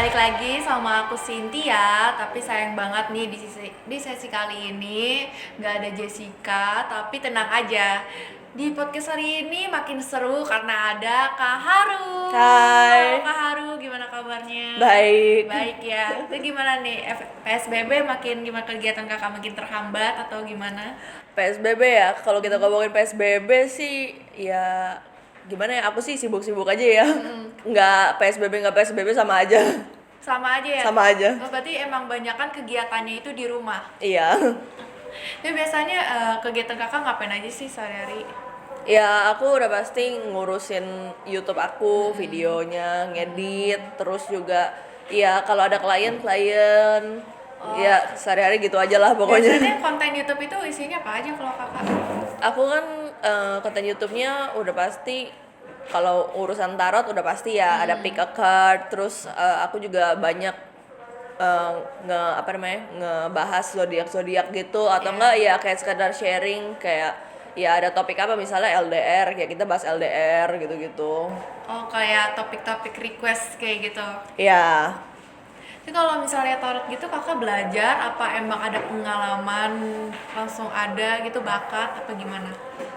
Balik lagi sama aku Cynthia, tapi sayang banget nih di sesi kali ini nggak ada Jessica, tapi tenang aja. Di podcast hari ini makin seru karena ada Kak Haru. Halo Hai, Kak Haru, gimana kabarnya? baik. Baik ya. Itu gimana nih? PSBB makin gimana, kegiatan Kakak makin terhambat atau gimana? PSBB ya, kalau kita ngomongin PSBB sih ya gimana ya, aku sih sibuk-sibuk aja ya. Nggak PSBB nggak PSBB sama aja. Sama aja ya? Sama aja. Oh, berarti emang banyakan kegiatannya itu di rumah. Iya. Tapi biasanya kegiatan Kakak ngapain aja sih sehari-hari? Ya aku udah pasti ngurusin YouTube aku, videonya, ngedit, terus juga ya kalau ada klien-klien, ya sehari-hari gitu aja lah pokoknya. Biasanya konten YouTube itu isinya apa aja kalau Kakak? Aku kan konten YouTube-nya udah pasti, kalau urusan tarot udah pasti ya ada pick a card, terus aku juga banyak eh, ngebahas zodiak gitu, atau Iya. enggak ya kayak sekedar sharing, kayak ya ada topik apa misalnya LDR, kayak kita bahas LDR gitu-gitu. Oh, kayak topik-topik request kayak gitu. Ya, Tapi kalau misalnya tarot gitu Kakak belajar apa emang ada pengalaman langsung ada gitu, bakat apa gimana?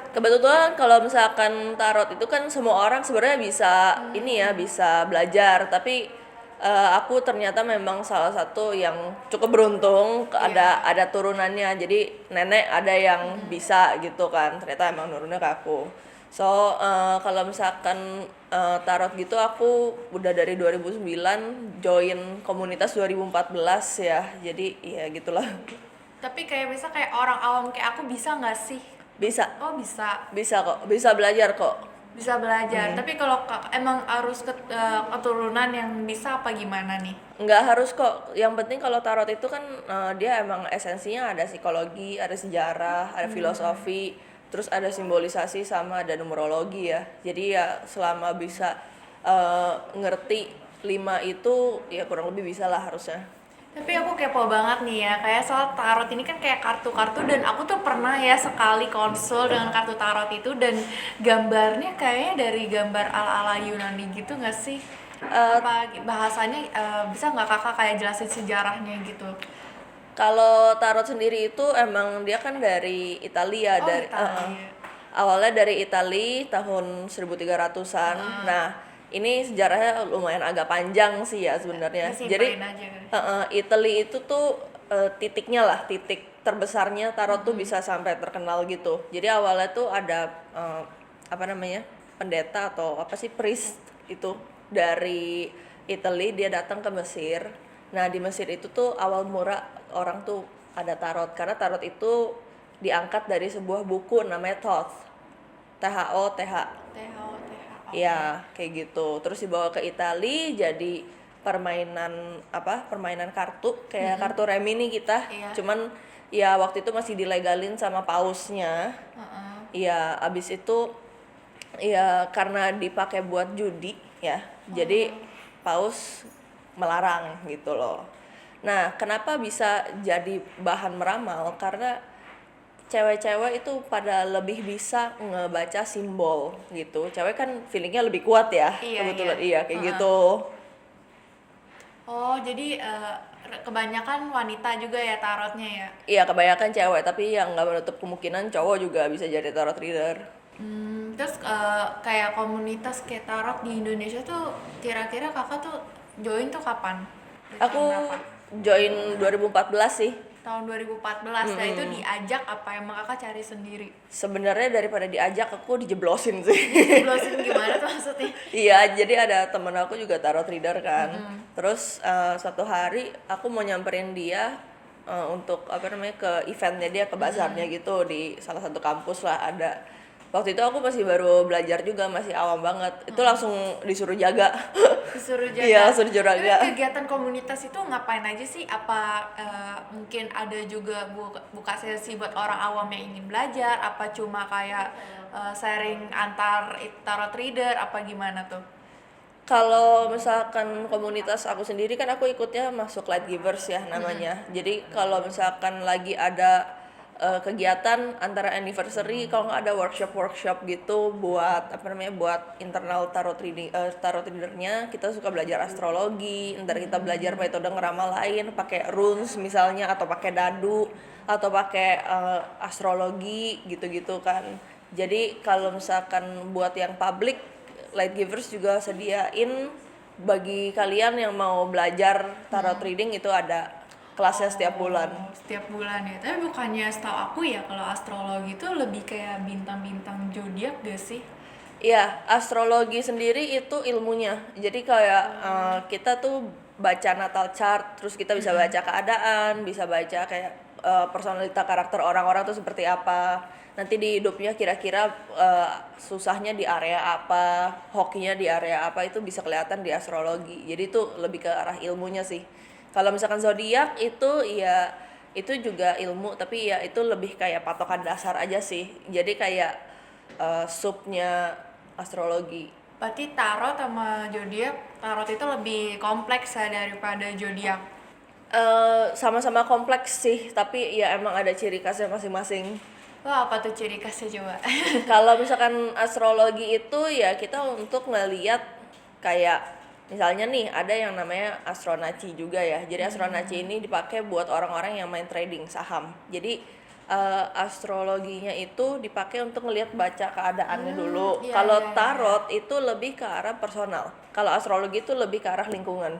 kebetulan kalau misalkan tarot itu kan semua orang sebenarnya bisa ini ya, bisa belajar, tapi aku ternyata memang salah satu yang cukup beruntung, ada turunannya, jadi nenek ada yang bisa gitu kan, ternyata emang nurunnya ke aku. So kalau misalkan tarot gitu, aku udah dari 2009 join komunitas 2014 ya, jadi ya gitulah. Tapi kayak bisa kayak orang awam kayak aku bisa nggak sih? Bisa, Oh, bisa. bisa kok, bisa belajar kok. Bisa belajar. Tapi kalau emang harus keturunan yang bisa apa gimana nih? Nggak harus kok, yang penting kalau tarot itu kan dia emang esensinya ada psikologi, ada sejarah, ada filosofi, terus ada simbolisasi sama ada numerologi ya. Jadi ya selama bisa ngerti 5 itu ya kurang lebih bisa lah harusnya. Tapi aku kepo banget nih ya, kayak soal tarot ini kan kayak kartu-kartu, dan aku tuh pernah ya sekali konsul dengan kartu tarot itu, dan gambarnya kayaknya dari gambar ala-ala Yunani gitu nggak sih? Apa bahasanya, bisa nggak Kakak kayak jelasin sejarahnya gitu? Kalau tarot sendiri itu emang dia kan dari Italia, Oh, dari Italia. awalnya dari Italia tahun 1300-an. Nah, ini sejarahnya lumayan agak panjang sih ya sebenarnya. Jadi Simpelin aja kan. Italia itu tuh titiknya lah, titik terbesarnya tarot tuh bisa sampai terkenal gitu. Jadi awalnya tuh ada apa namanya? Pendeta atau apa sih, priest itu dari Italia, dia datang ke Mesir. Nah, di Mesir itu tuh awal mula orang tuh ada tarot, karena tarot itu diangkat dari sebuah buku namanya Thoth. THOTH. THO. Ya, kayak gitu. Terus dibawa ke Itali jadi permainan apa? Permainan kartu, kayak kartu remi nih kita. Iya. Cuman ya waktu itu masih dilegalin sama pausnya. Ya, abis itu ya karena dipakai buat judi ya. Jadi paus melarang gitu loh. Nah, kenapa bisa jadi bahan meramal? Karena cewek-cewek itu pada lebih bisa ngebaca simbol gitu. Cewek kan feelingnya lebih kuat ya, Iya, kebetulan iya. iya kayak gitu. Oh, jadi kebanyakan wanita juga ya tarotnya ya? Iya, kebanyakan cewek, tapi yang nggak menutup kemungkinan cowok juga bisa jadi tarot reader. Terus kayak komunitas kayak tarot di Indonesia tuh kira-kira Kakak tuh join tuh kapan? Di tahun Aku berapa? join 2014 sih. Tahun 2014. Nah, itu diajak apa emang Kakak cari sendiri? Sebenarnya daripada diajak, aku dijeblosin sih. Jeblosin gimana tuh maksudnya? Iya, jadi ada temen aku juga tarot reader kan. Terus satu hari aku mau nyamperin dia untuk apa namanya, ke eventnya dia, ke bazarnya gitu di salah satu kampus lah ada. Waktu itu aku masih baru belajar juga, masih awam banget. Itu langsung disuruh jaga. Disuruh jaga. Iya, suruh jaga. Tapi kegiatan komunitas itu ngapain aja sih? Apa mungkin ada juga buka sesi buat orang awam yang ingin belajar? Apa cuma kayak sharing antar tarot reader? Apa gimana tuh? Kalau misalkan komunitas aku sendiri kan aku ikutnya masuk Light Givers ya namanya. Jadi kalau misalkan lagi ada kegiatan antara anniversary, kalau nggak ada workshop gitu buat buat internal tarot readernya. Kita suka belajar astrologi, ntar kita belajar metode ngeramal lain pakai runes misalnya, atau pakai dadu, atau pakai astrologi gitu-gitu kan. Jadi kalau misalkan buat yang public, Light Givers juga sediain bagi kalian yang mau belajar tarot reading, itu ada kelasnya setiap bulan. Setiap bulan ya. Tapi bukannya setahu aku ya kalau astrologi itu lebih kayak bintang-bintang zodiak gak sih? Iya, astrologi sendiri itu ilmunya. Jadi kayak kita tuh baca natal chart, terus kita bisa baca keadaan, bisa baca kayak personalita karakter orang-orang tuh seperti apa. Nanti di hidupnya kira-kira susahnya di area apa, hokinya di area apa, itu bisa kelihatan di astrologi. Jadi itu lebih ke arah ilmunya sih. Kalau misalkan zodiak itu ya itu juga ilmu, tapi ya itu lebih kayak patokan dasar aja sih. Jadi kayak subnya astrologi. Berarti tarot sama zodiak, tarot itu lebih kompleks ya daripada zodiak. Sama-sama kompleks sih, tapi ya emang ada ciri khasnya masing-masing. Wah, apa tuh ciri khasnya coba? Kalau misalkan astrologi itu ya kita untuk ngeliat kayak misalnya nih ada yang namanya astronaci juga ya. Jadi astronaci ini dipakai buat orang-orang yang main trading saham. Jadi astrologinya itu dipakai untuk ngelihat baca keadaannya dulu. Iya, Kalau iya, tarot itu lebih ke arah personal. Kalau astrologi itu lebih ke arah lingkungan.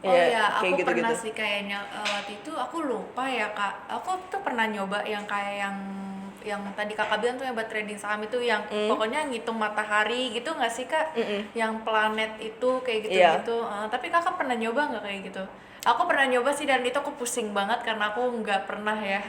Oh ya, Kayak aku pernah gitu-gitu. sih kayaknya waktu itu aku lupa ya kak. Aku tuh pernah nyoba yang kayak yang tadi kakak bilang tuh yang buat trading saham itu yang pokoknya ngitung matahari gitu nggak sih kak? Yang planet itu kayak Iya. gitu-gitu. Tapi kakak pernah nyoba nggak kayak gitu? Aku pernah nyoba sih dan itu aku pusing banget karena aku nggak pernah ya.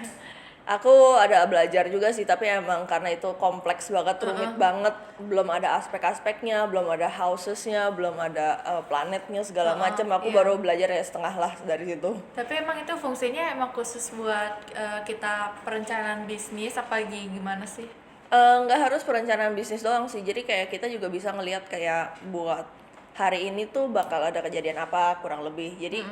Aku ada belajar juga sih, tapi emang karena itu kompleks banget, rumit banget, belum ada aspek-aspeknya, belum ada housesnya, belum ada planetnya segala macam. Aku iya. baru belajar ya setengah lah dari situ. Tapi emang itu fungsinya emang khusus buat kita perencanaan bisnis apa gimana sih? Nggak harus perencanaan bisnis doang sih, jadi kayak kita juga bisa ngelihat kayak buat hari ini tuh bakal ada kejadian apa kurang lebih. Jadi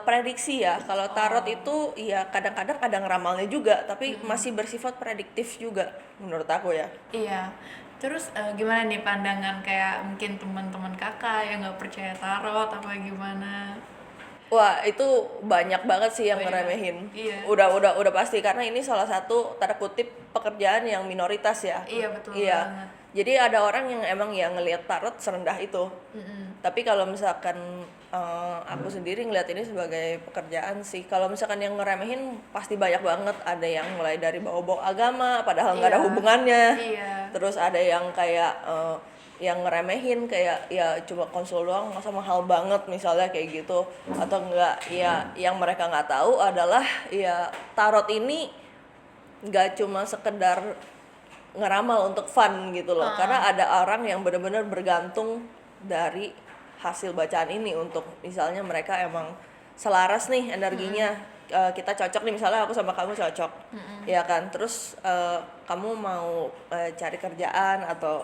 prediksi ya, kalau tarot itu ya kadang-kadang ada ngeramalnya juga, tapi masih bersifat prediktif juga menurut aku ya. Iya. Terus gimana nih pandangan kayak mungkin teman-teman kakak yang nggak percaya tarot apa gimana? Wah, itu banyak banget sih yang Banyak. ngeremehin. Iya. Udah pasti, karena ini salah satu tanda kutip pekerjaan yang minoritas ya. Iya betul Iya. banget. Jadi ada orang yang emang ya ngelihat tarot serendah itu. Tapi kalau misalkan aku sendiri ngelihat ini sebagai pekerjaan sih. Kalau misalkan yang ngeremehin pasti banyak banget. Ada yang mulai dari bawa-bawa agama padahal nggak ada Iya. hubungannya. Iya. Terus ada yang kayak yang ngeremehin kayak ya cuma konsul doang, masa mahal banget misalnya kayak gitu. Atau enggak, ya yang mereka nggak tahu adalah ya tarot ini nggak cuma sekedar ngeramal untuk fun gitu loh. Karena ada orang yang benar-benar bergantung dari hasil bacaan ini untuk misalnya mereka emang selaras nih energinya. Kita cocok nih, misalnya aku sama kamu cocok. Ya kan? Terus kamu mau cari kerjaan atau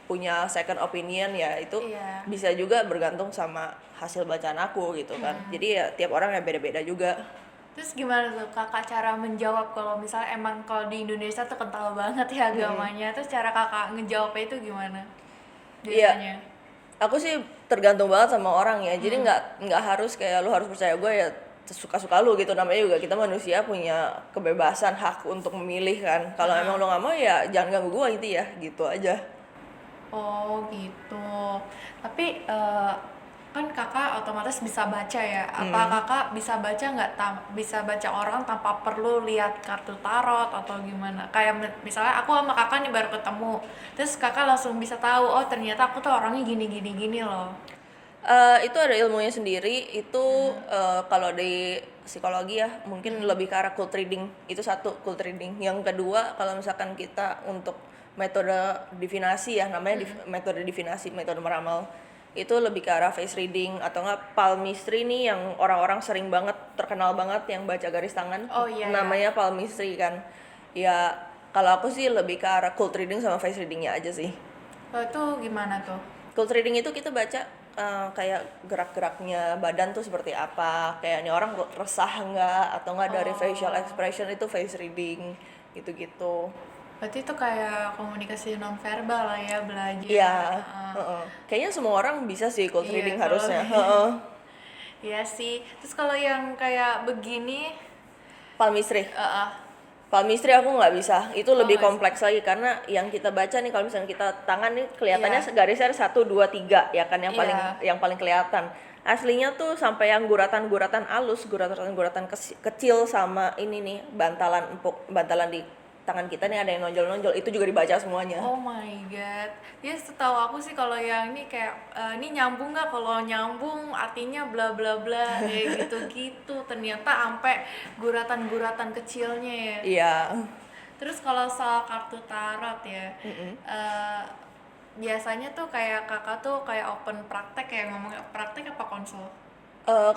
punya second opinion, ya itu Iya. bisa juga bergantung sama hasil bacaan aku gitu kan. Jadi ya tiap orang ya beda-beda juga. Terus gimana tuh kakak cara menjawab kalau misalnya emang kalau di Indonesia tuh kental banget ya agamanya, terus cara kakak ngejawabnya itu gimana? Iya. Biasanya. Aku sih tergantung banget sama orang ya. Jadi nggak harus kayak lu harus percaya gue ya suka-suka lu gitu. Namanya juga kita manusia punya kebebasan hak untuk memilih kan. Kalau emang lu nggak mau ya jangan ganggu gue gitu ya, gitu aja. Oh gitu. Tapi kan kakak otomatis bisa baca ya. Apa kakak bisa baca nggak bisa baca orang tanpa perlu lihat kartu tarot atau gimana? Kayak misalnya aku sama kakak nih baru ketemu, terus kakak langsung bisa tahu oh ternyata aku tuh orangnya gini gini gini loh. Itu ada ilmunya sendiri. Itu kalau di psikologi ya mungkin lebih ke arah cold reading. Itu satu, cold reading. Yang kedua, kalau misalkan kita untuk metode divinasi ya, namanya metode divinasi, metode meramal, itu lebih ke arah face reading atau enggak palmistry nih yang orang-orang sering banget terkenal banget yang baca garis tangan. Oh, iya, Namanya palmistry kan. Ya kalau aku sih lebih ke arah cold reading sama face readingnya aja sih. Oh, itu gimana tuh? Cold reading itu kita baca kayak gerak-geraknya badan tuh seperti apa, kayak ini orang resah nggak, atau nggak dari facial expression itu face reading gitu-gitu. Berarti itu kayak komunikasi nonverbal lah ya, belajar. Iya, Heeh. heeh. Kayaknya semua orang bisa sih cold Iya, reading kalau harusnya. Heeh. iya sih. Terus kalau yang kayak begini, Palmistry. uh, Palmistry aku nggak bisa, itu lebih nggak kompleks lagi karena yang kita baca nih, kalau misalnya kita tangan nih kelihatannya Iya. garisnya 1, 2, 3 ya kan, yang paling Iya. yang paling kelihatan. Aslinya tuh sampai yang guratan-guratan halus, guratan-guratan kecil sama ini nih bantalan empuk, bantalan di tangan kita nih ada yang nonjol-nonjol, itu juga dibaca semuanya. Oh my god. Ya setahu aku sih kalau yang ini kayak ini nyambung nggak? Kalau nyambung artinya bla bla bla kayak gitu-gitu. Ternyata sampai guratan-guratan kecilnya ya. Iya. Terus kalau soal kartu tarot ya, eh, biasanya tuh kayak kakak tuh kayak open praktek, kayak ngomong praktek apa konsul?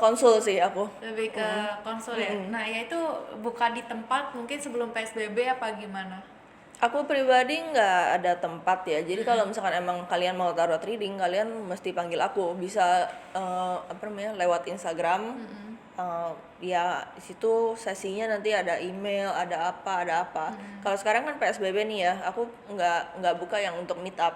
Konsul sih aku. Lebih ke konsul ya. Nah ya itu buka di tempat mungkin sebelum PSBB apa gimana? Aku pribadi nggak ada tempat ya. Jadi kalau misalkan emang kalian mau tarot reading, kalian mesti panggil aku. Bisa apa namanya, lewat Instagram. Ya di situ sesinya nanti ada email, ada apa, ada apa. Kalau sekarang kan PSBB nih ya, aku nggak buka yang untuk meet up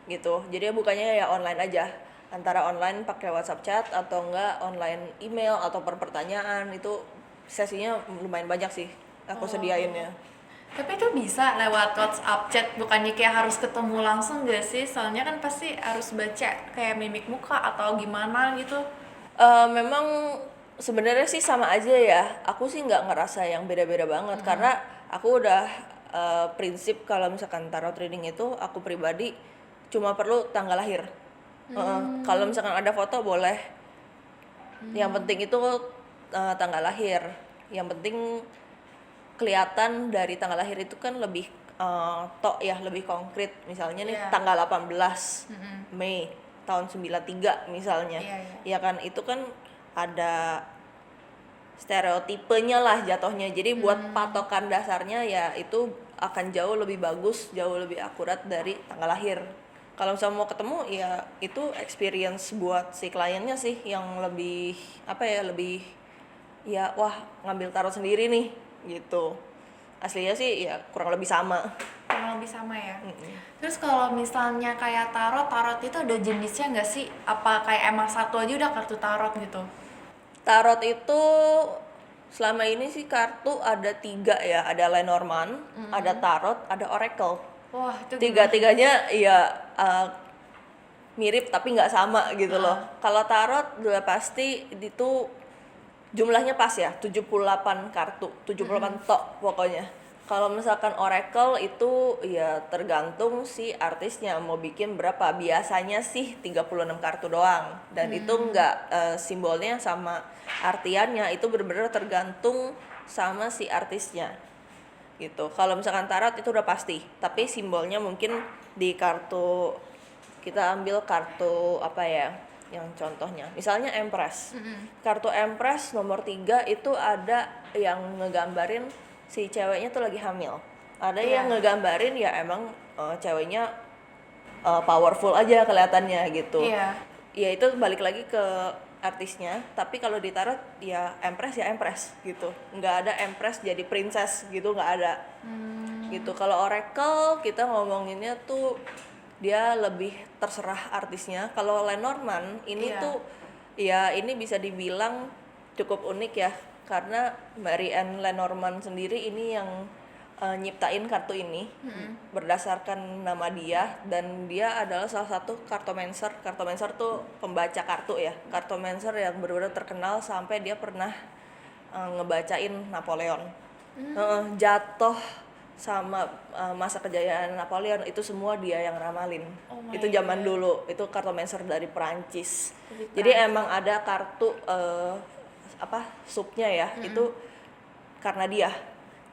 gitu. Jadi bukanya ya online aja. Antara online pakai WhatsApp chat atau enggak online email atau per pertanyaan, itu sesinya lumayan banyak sih aku sediain ya. Tapi itu bisa lewat WhatsApp chat, bukannya kayak harus ketemu langsung gak sih? Soalnya kan pasti harus baca kayak mimik muka atau gimana gitu. Memang sebenarnya sih sama aja ya. Aku sih nggak ngerasa yang beda-beda banget karena aku udah prinsip kalau misalkan tarot reading itu aku pribadi cuma perlu tanggal lahir. Kalau misalkan ada foto boleh. Yang penting itu tanggal lahir. Yang penting kelihatan dari tanggal lahir itu kan lebih tok ya, lebih konkret. Misalnya nih Iya. tanggal 18 Mei tahun 93 misalnya. Iya, Ya iya. kan itu kan ada stereotipenya lah jatuhnya. Jadi buat patokan dasarnya ya itu akan jauh lebih bagus, jauh lebih akurat dari tanggal lahir. Kalau misalnya mau ketemu ya itu experience buat si kliennya sih yang lebih apa ya, lebih ya wah ngambil tarot sendiri nih gitu. Aslinya sih ya kurang lebih sama. Kurang lebih sama ya. Terus kalau misalnya kayak tarot itu ada jenisnya nggak sih? Apa kayak emang satu aja udah kartu tarot gitu? Tarot itu selama ini sih kartu ada 3 ya, ada Lenormand, ada tarot, ada oracle. Wah itu Tiga-tiganya ya mirip tapi nggak sama gitu loh. Kalau tarot udah pasti itu jumlahnya pas ya, 78 kartu, 78 tok pokoknya. Kalau misalkan oracle itu ya tergantung si artisnya mau bikin berapa. Biasanya sih 36 kartu doang. Dan itu enggak simbolnya sama artiannya, itu benar-benar tergantung sama si artisnya. Gitu. Kalau misalkan tarot itu udah pasti, tapi simbolnya mungkin di kartu, kita ambil kartu apa ya? Yang contohnya misalnya Empress. Kartu Empress nomor 3 itu ada yang ngegambarin si ceweknya tuh lagi hamil, ada yang ngegambarin ya emang ceweknya powerful aja kelihatannya gitu. Iya. Ya itu balik lagi ke artisnya, tapi kalau di tarot ya Empress gitu, nggak ada Empress jadi princess gitu, nggak ada. Gitu. Kalau oracle kita ngomonginnya tuh dia lebih terserah artisnya. Kalau Lenormand ini tuh ya ini bisa dibilang cukup unik ya, karena Marianne Lenormand sendiri ini yang nyiptain kartu ini berdasarkan nama dia, dan dia adalah salah satu cartomancer. Cartomancer tuh pembaca kartu ya, cartomancer yang benar-benar terkenal sampai dia pernah ngebacain Napoleon. Jatuh sama masa kejayaan Napoleon itu semua dia yang ramalin. Itu zaman dulu, itu cartomancer dari Perancis. Jadi emang ada kartu apa subnya ya, itu karena dia.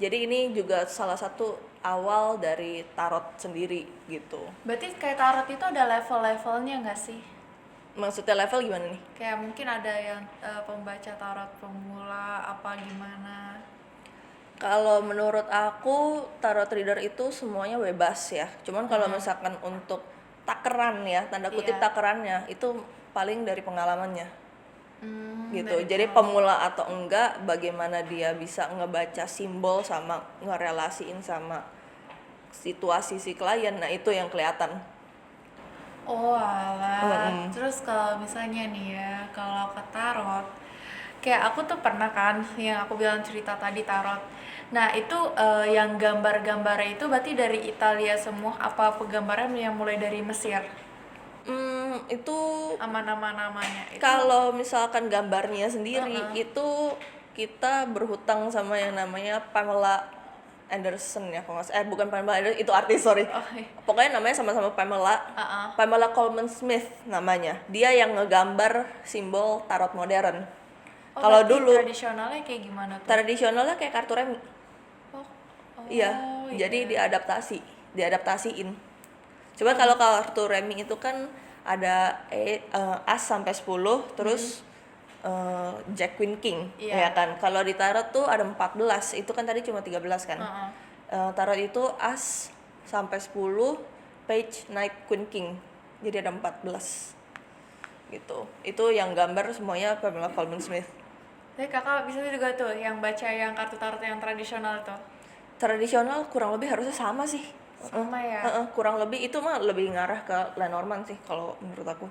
Jadi ini juga salah satu awal dari tarot sendiri gitu. Berarti kayak tarot itu ada level-levelnya nggak sih? Maksudnya level gimana nih? Kayak mungkin ada yang pembaca tarot pemula apa gimana? Kalau menurut aku tarot reader itu semuanya bebas ya. Cuman kalau misalkan untuk takeran ya, tanda kutip Iya. takerannya itu paling dari pengalamannya gitu. Dari Jadi pemula atau enggak, bagaimana dia bisa ngebaca simbol sama ngerelasiin sama situasi si klien, nah itu yang kelihatan. Oh alah, terus kalau misalnya nih ya, kalau ke tarot, kayak aku tuh pernah kan, yang aku bilang cerita tadi tarot. Nah itu yang gambar-gambarnya itu berarti dari Italia semua, apa penggambarnya yang mulai dari Mesir? Itu Sama nama-namanya itu? kalau misalkan gambarnya sendiri Heeh. itu kita berhutang sama yang namanya Pamela Anderson ya, kalau nggak salah. Bukan Pamela Anderson, itu artis, sorry. Oh, iya. Pokoknya namanya sama-sama Pamela. Heeh. Pamela Coleman Smith namanya. Dia yang ngegambar simbol tarot modern. Oh, Kalau berarti dulu tradisionalnya kayak gimana tuh? tradisionalnya kayak kartu remi. Oh, Iya, jadi diadaptasiin. Coba kalau kartu remi itu kan ada as sampai 10, terus Jack Queen King, Iya. ya kan. Kalau di tarot tuh ada 14, itu kan tadi cuma 13 kan. Heeh. Tarot itu as sampai 10, page, knight, queen, king. Jadi ada 14. Gitu. Itu yang gambar semuanya Pamela Coleman Smith. Jadi kakak bisa juga tuh yang baca yang kartu tarot yang tradisional tuh? Tradisional kurang lebih harusnya sama sih. Sama ya? Kurang lebih itu mah lebih ngarah ke Lenormand sih kalau menurut aku.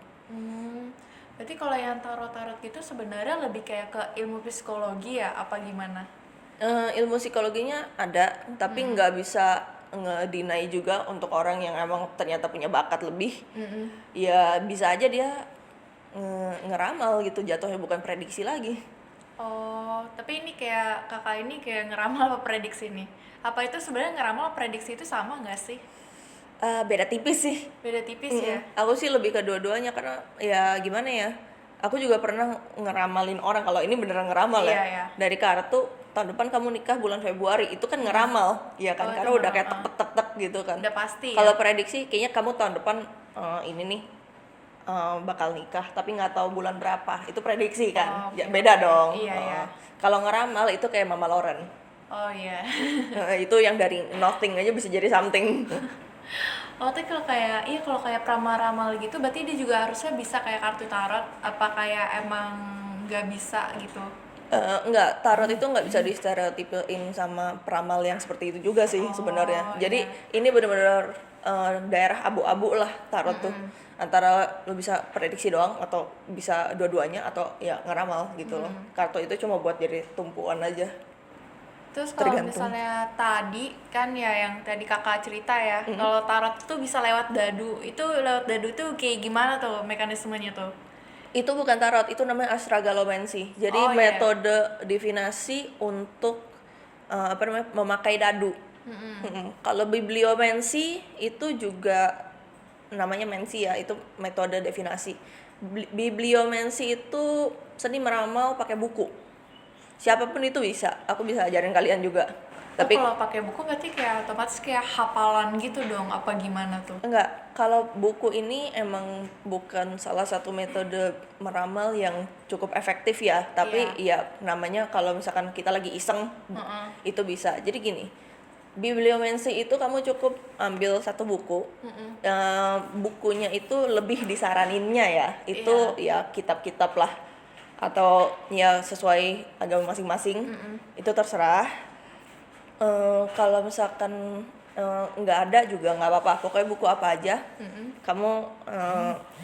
Berarti kalau yang tarot-tarot gitu sebenarnya lebih kayak ke ilmu psikologi ya, apa gimana? Ilmu psikologinya ada, tapi nggak bisa nge-deny juga untuk orang yang emang ternyata punya bakat lebih. Ya bisa aja dia ngeramal gitu, jatuhnya bukan prediksi lagi. Oh, tapi ini kayak kakak ini kayak ngeramal apa prediksi nih? Apa itu sebenarnya ngeramal prediksi itu sama nggak sih? Beda tipis sih. Beda tipis ya? Aku sih lebih ke dua-duanya karena ya gimana ya. Aku juga pernah ngeramalin orang, kalau ini beneran ngeramal Iya, ya. iya. Dari kartu tahun depan kamu nikah bulan Februari, itu kan ngeramal, ya kan? Oh, itu Karena udah kayak ngeramal. tek gitu kan. Udah pasti Kalau ya? prediksi kayaknya kamu tahun depan ini nih bakal nikah, tapi nggak tahu bulan berapa. Itu prediksi kan. Oh, Ya, oke, beda oke. dong. Iya, iya. Kalau ngeramal itu kayak Mama Loren. Oh iya. Itu yang dari nothing aja bisa jadi something. Oh, tapi kalau kayak iya kalau kayak pramal gitu berarti dia juga harusnya bisa kayak kartu tarot apa kayak emang nggak bisa gitu? Enggak, tarot itu nggak bisa distereotipein sama peramal yang seperti itu juga sih sebenarnya. Jadi ini benar-benar daerah abu-abu lah tarot tuh. Antara lo bisa prediksi doang atau bisa dua-duanya atau ya ngeramal gitu loh. Kartu itu cuma buat jadi tumpuan aja. Terus kalau Tergantung. misalnya tadi kan ya yang tadi kakak cerita ya, kalau tarot tuh bisa lewat dadu. Itu lewat dadu tuh kayak gimana tuh mekanismenya tuh? Itu bukan tarot, itu namanya astragalomancy. Jadi Oh, iya. metode divinasi untuk memakai dadu. Kalau bibliomancy itu juga namanya mensi ya, itu metode divinasi. Bibliomancy itu seni meramal pakai buku. Siapapun itu bisa, aku bisa ajarin kalian juga. Tapi Kalau pakai buku berarti kayak otomatis kayak hafalan gitu dong, apa gimana tuh? enggak, kalau buku ini emang bukan salah satu metode meramal yang cukup efektif ya, tapi ya namanya kalau misalkan kita lagi iseng itu bisa. Jadi gini, bibliomancy itu kamu cukup ambil satu buku, bukunya itu lebih disaraninnya ya, itu ya kitab-kitab lah atau ya sesuai agama masing-masing, itu terserah. Kalau misalkan nggak ada juga nggak apa-apa, pokoknya buku apa aja kamu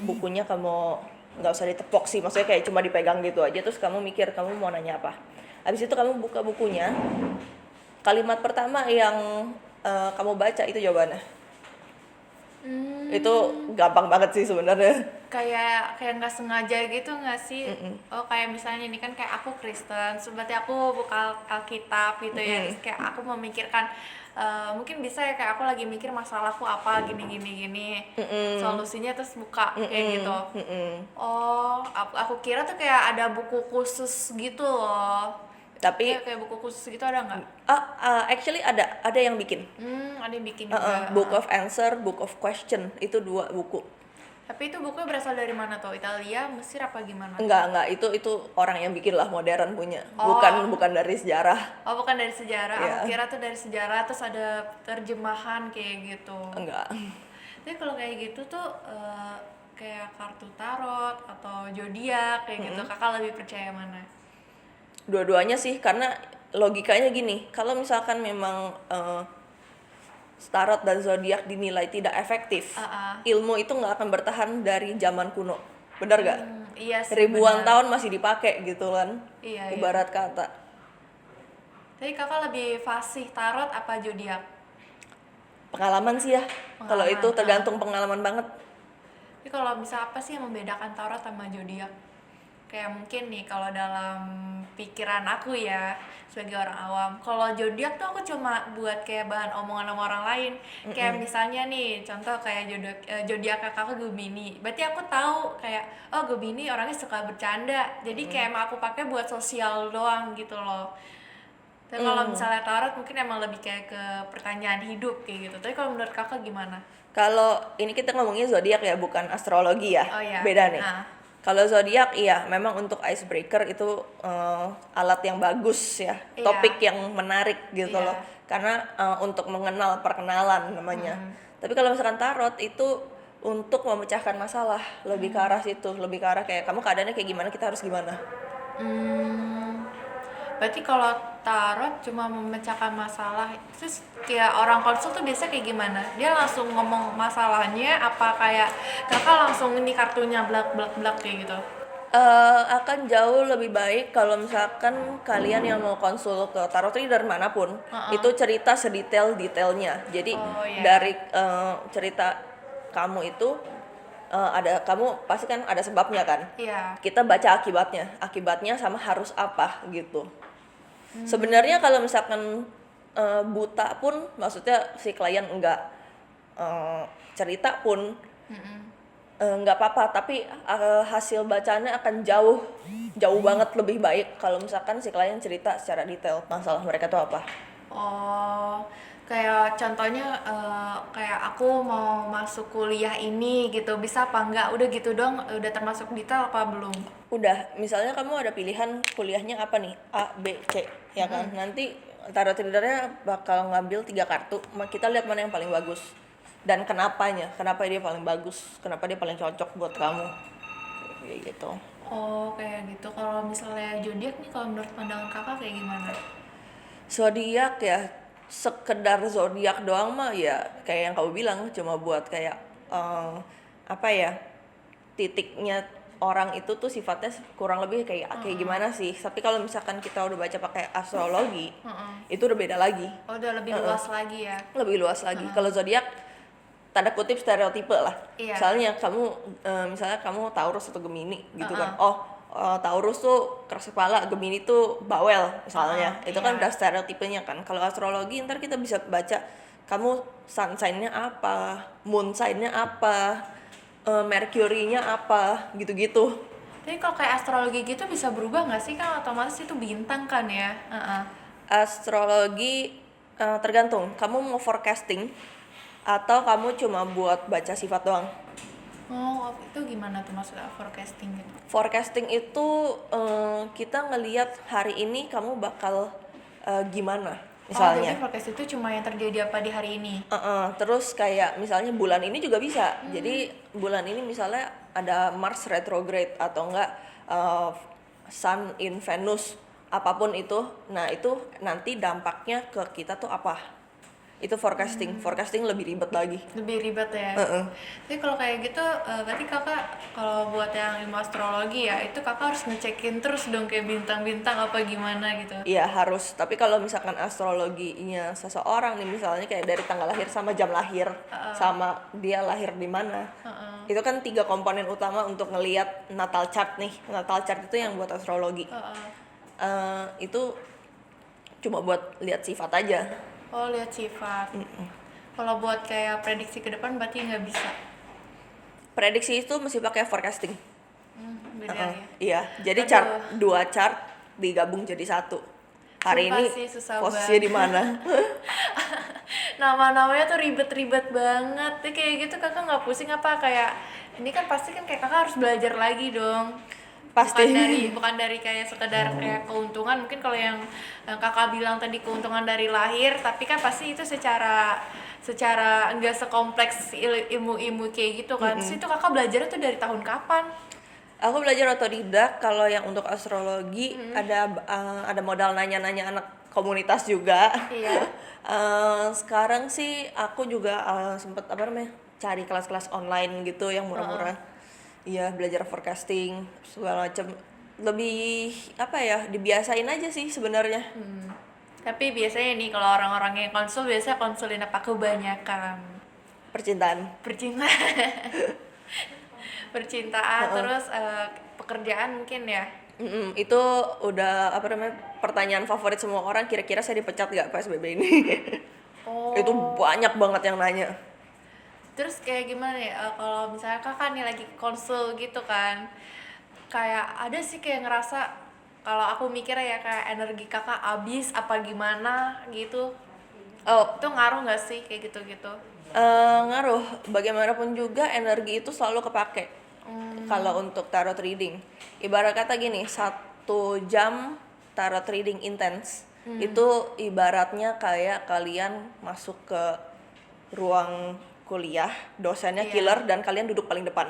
bukunya kamu nggak usah ditepok sih, maksudnya kayak cuma dipegang gitu aja, terus kamu mikir kamu mau nanya apa. Habis itu kamu buka bukunya, kalimat pertama yang kamu baca itu jawabannya. Itu gampang banget sih sebenarnya. Kayak nggak sengaja gitu nggak sih? Oh kayak misalnya ini kan kayak aku Kristen, berarti aku buka Alkitab gitu ya, terus kayak aku memikirkan mungkin bisa ya kayak aku lagi mikir masalahku apa gini, solusinya terus buka kayak gitu. Oh aku kira tuh kayak ada buku khusus gitu loh. Tapi Kayak buku khusus gitu ada nggak? actually ada yang bikin. Ada yang bikin juga. Book of Answer, Book of Question, itu 2 buku. Tapi itu bukunya berasal dari mana tuh? Italia, Mesir apa gimana? Enggak, itu orang yang bikin lah, modern punya. Oh. Bukan dari sejarah. Oh bukan dari sejarah, Iya. aku kira tuh dari sejarah terus ada terjemahan kayak gitu. Enggak. Tapi kalau kayak gitu tuh kayak kartu tarot atau zodiak kayak gitu, kakak lebih percaya mana? Dua-duanya sih, karena logikanya gini, kalau misalkan memang tarot dan zodiak dinilai tidak efektif, ilmu itu nggak akan bertahan dari zaman kuno, benar gak? Iya sih, Ribuan benar. tahun masih dipakai gitu kan, Iya, iya. ibarat kata. Tapi kakak lebih fasih tarot apa zodiak? Pengalaman sih ya, kalau Pengalaman, itu tergantung pengalaman banget. Tapi kalau bisa apa sih yang membedakan tarot sama zodiak? Kayak mungkin nih kalau dalam pikiran aku ya sebagai orang awam, kalau zodiak tuh aku cuma buat kayak bahan omongan sama orang lain. Kayak misalnya nih, contoh kayak zodiak kakak Gemini. Berarti aku tahu kayak oh Gemini orangnya suka bercanda. Jadi kayak emang aku pakai buat sosial doang gitu loh. Tapi kalau misalnya tarot mungkin emang lebih kayak ke pertanyaan hidup kayak gitu. Tapi kalau menurut kakak gimana? Kalau ini kita ngomongin zodiak ya, bukan astrologi ya. Oh iya. Beda nih. Ah. Kalau zodiak iya, memang untuk icebreaker itu alat yang bagus ya, Iya. topik yang menarik gitu Iya. loh. Karena untuk mengenal perkenalan namanya. Tapi kalau misalkan tarot itu untuk memecahkan masalah, lebih ke arah situ, lebih ke arah kayak kamu keadaannya kayak gimana, kita harus gimana. Berarti kalau tarot cuma memecahkan masalah, terus kayak orang konsul tuh biasa kayak gimana? Dia langsung ngomong masalahnya, apa kayak kakak langsung ini kartunya blak blak blak kayak gitu? Akan jauh lebih baik kalau misalkan kalian yang mau konsul ke tarot reader manapun, itu cerita sedetail-detailnya. Jadi Oh, iya. dari cerita kamu itu ada, kamu pasti kan ada sebabnya kan. Iya. Kita baca akibatnya sama harus apa gitu. Sebenarnya kalau misalkan buta pun, maksudnya si klien enggak cerita pun nggak apa-apa, tapi hasil bacanya akan jauh banget lebih baik kalau misalkan si klien cerita secara detail masalah mereka tuh apa. Oh, kayak contohnya kayak aku mau masuk kuliah ini gitu, bisa apa enggak? Udah gitu dong, udah termasuk detail apa belum? Udah, misalnya kamu ada pilihan kuliahnya apa nih, A, B, C, ya kan. Nanti tarot readernya bakal ngambil 3 kartu, kita lihat mana yang paling bagus dan kenapa dia paling bagus, kenapa dia paling cocok buat kamu, kayak gitu. Oh, kayak gitu. Kalau misalnya zodiak nih, kalau menurut pandangan kakak kayak gimana? Zodiak ya, sekedar zodiak doang mah ya kayak yang kamu bilang, cuma buat kayak apa ya, titiknya orang itu tuh sifatnya kurang lebih kayak gimana sih. Tapi kalau misalkan kita udah baca pakai astrologi, itu udah beda lagi, Oh, udah lebih luas lagi ya? lebih luas lagi. Kalau zodiak tanda kutip stereotipe lah. Iya. Misalnya kamu Taurus atau Gemini gitu kan. Oh, Taurus tuh keras kepala, Gemini tuh bawel misalnya. Itu kan iya. udah stereotipenya kan. Kalau astrologi ntar kita bisa baca kamu sun sign-nya apa, moon sign-nya apa, Mercury-nya apa, gitu-gitu. Tapi kalau kayak astrologi gitu bisa berubah nggak sih? Kan otomatis itu bintang kan ya? Astrologi tergantung kamu mau forecasting atau kamu cuma buat baca sifat doang. Oh, itu gimana tuh maksudnya forecasting gitu? Forecasting itu kita ngelihat hari ini kamu bakal gimana Oh, misalnya. jadi forecast itu cuma yang terjadi apa di hari ini? Terus kayak misalnya bulan ini juga bisa. Jadi bulan ini misalnya ada Mars retrograde atau enggak Sun in Venus, apapun itu. Nah, itu nanti dampaknya ke kita tuh apa. Itu forecasting. Forecasting lebih ribet lagi. Lebih ribet ya? Tapi kalau kayak gitu, berarti kakak kalau buat yang ilmu astrologi ya, itu kakak harus ngecekin terus dong kayak bintang-bintang apa gimana gitu? Iya harus, tapi kalau misalkan astrologinya seseorang nih, misalnya kayak dari tanggal lahir sama jam lahir, sama dia lahir di mana, itu kan 3 komponen utama untuk ngelihat natal chart nih. Natal chart itu yang buat astrologi. Itu cuma buat lihat sifat aja. Oh, lihat sifat. Kalau buat kayak prediksi ke depan berarti nggak bisa. Prediksi itu mesti pakai forecasting. Beda ya. Iya, jadi Aduh. 2 chart digabung jadi 1. Hari Sumpah ini sih, susah posisinya di mana? Nama-namanya tuh ribet-ribet banget. Tapi kayak gitu kakak nggak pusing apa? Kayak ini kan pasti kan kayak kakak harus belajar lagi dong. Pasti. bukan dari kayak sekedar kayak keuntungan. Mungkin kalau yang kakak bilang tadi keuntungan dari lahir, tapi kan pasti itu secara enggak sekompleks ilmu-ilmu kayak gitu kan. Terus itu kakak belajar tuh dari tahun kapan? Aku belajar otodidak. Kalau yang untuk astrologi ada modal nanya-nanya anak komunitas juga. Iya. Sekarang sih aku juga sempet cari kelas-kelas online gitu yang murah-murah. Iya, belajar forecasting segala macam. Lebih dibiasain aja sih sebenarnya. Tapi biasanya nih kalau orang-orang yang konsul biasanya konsulin apa kebanyakan? Percintaan. Percintaan. Percintaan terus pekerjaan mungkin ya. Itu udah pertanyaan favorit semua orang, kira-kira saya dipecat gak PSBB ini? Oh. Itu banyak banget yang nanya. Terus kayak gimana ya kalau misalnya kakak nih lagi konsul gitu kan, kayak ada sih kayak ngerasa kalau aku mikir ya kayak energi kakak habis apa gimana gitu. Oh, Itu ngaruh nggak sih kayak gitu-gitu? ngaruh. Bagaimanapun juga energi itu selalu kepake. Kalau untuk tarot reading, ibarat kata gini, 1 jam tarot reading intens itu ibaratnya kayak kalian masuk ke ruang kuliah, dosennya Iya. killer dan kalian duduk paling depan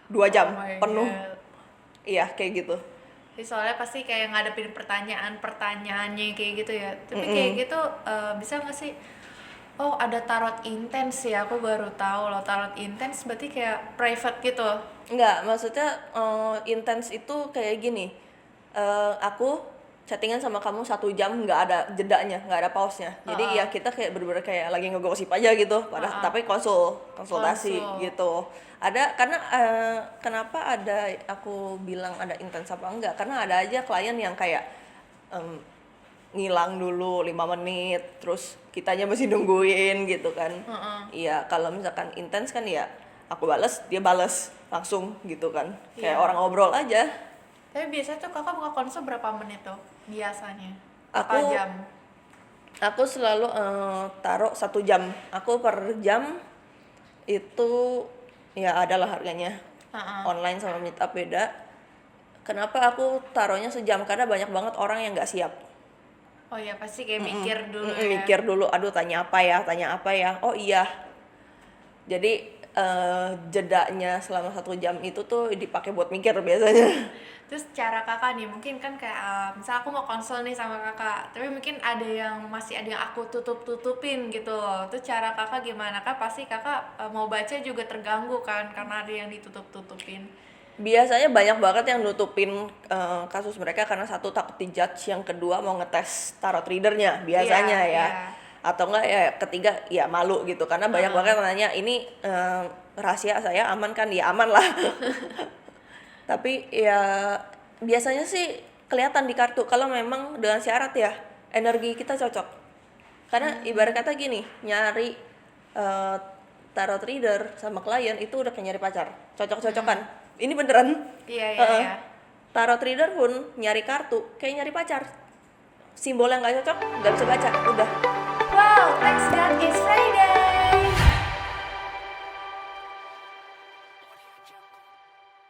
2 jam Oh my penuh. God. Iya, kayak gitu. Jadi soalnya pasti kayak ngadepin pertanyaannya kayak gitu ya. Tapi kayak gitu bisa nggak sih? Oh ada tarot intens ya, aku baru tahu loh tarot intens berarti kayak private gitu. Enggak, maksudnya intens itu kayak gini. Aku chattingan sama kamu 1 jam, nggak ada jedanya, nggak ada pause-nya. Jadi ya kita kayak bener-bener kayak lagi ngegosip aja gitu. Padahal tapi konsultasi gitu. Ada karena kenapa ada aku bilang ada intens apa enggak? Karena ada aja klien yang kayak ngilang dulu 5 menit, terus kitanya masih nungguin gitu kan. Iya, kalau misalkan intens kan ya aku bales, dia bales langsung gitu kan. Kayak Iya. orang ngobrol aja. Tapi biasanya tuh kakak buka konsul berapa menit tuh biasanya? Aku Apa jam? Aku selalu taruh 1 jam. Aku per jam itu ya adalah harganya. Online sama meetup beda. Kenapa aku taruhnya sejam? Karena banyak banget orang yang nggak siap. Oh ya pasti kayak mikir dulu ya. Mikir dulu, aduh tanya apa ya? Oh iya. Jadi jedanya selama 1 jam itu tuh dipakai buat mikir biasanya. Terus cara kakak nih mungkin kan kayak misal aku mau konsul nih sama kakak, tapi mungkin masih ada yang aku tutupin gitu loh. Terus cara kakak gimana? Kan pasti kakak mau baca juga terganggu kan karena ada yang ditutup-tutupin. Biasanya banyak banget yang nutupin kasus mereka karena satu takut dijudge, yang kedua mau ngetes tarot readernya biasanya Iya, ya. iya. Atau enggak ya ketiga ya malu gitu karena banyak banget yang nanya ini rahasia saya aman kan? Ya aman lah. Tapi ya biasanya sih kelihatan di kartu kalau memang dengan syarat ya energi kita cocok. Karena ibarat kata gini, nyari tarot reader sama klien itu udah kayak nyari pacar, cocok-cocokan. Ini beneran. Iya, iya, iya. Tarot reader pun nyari kartu kayak nyari pacar. Simbol yang nggak cocok nggak bisa baca, udah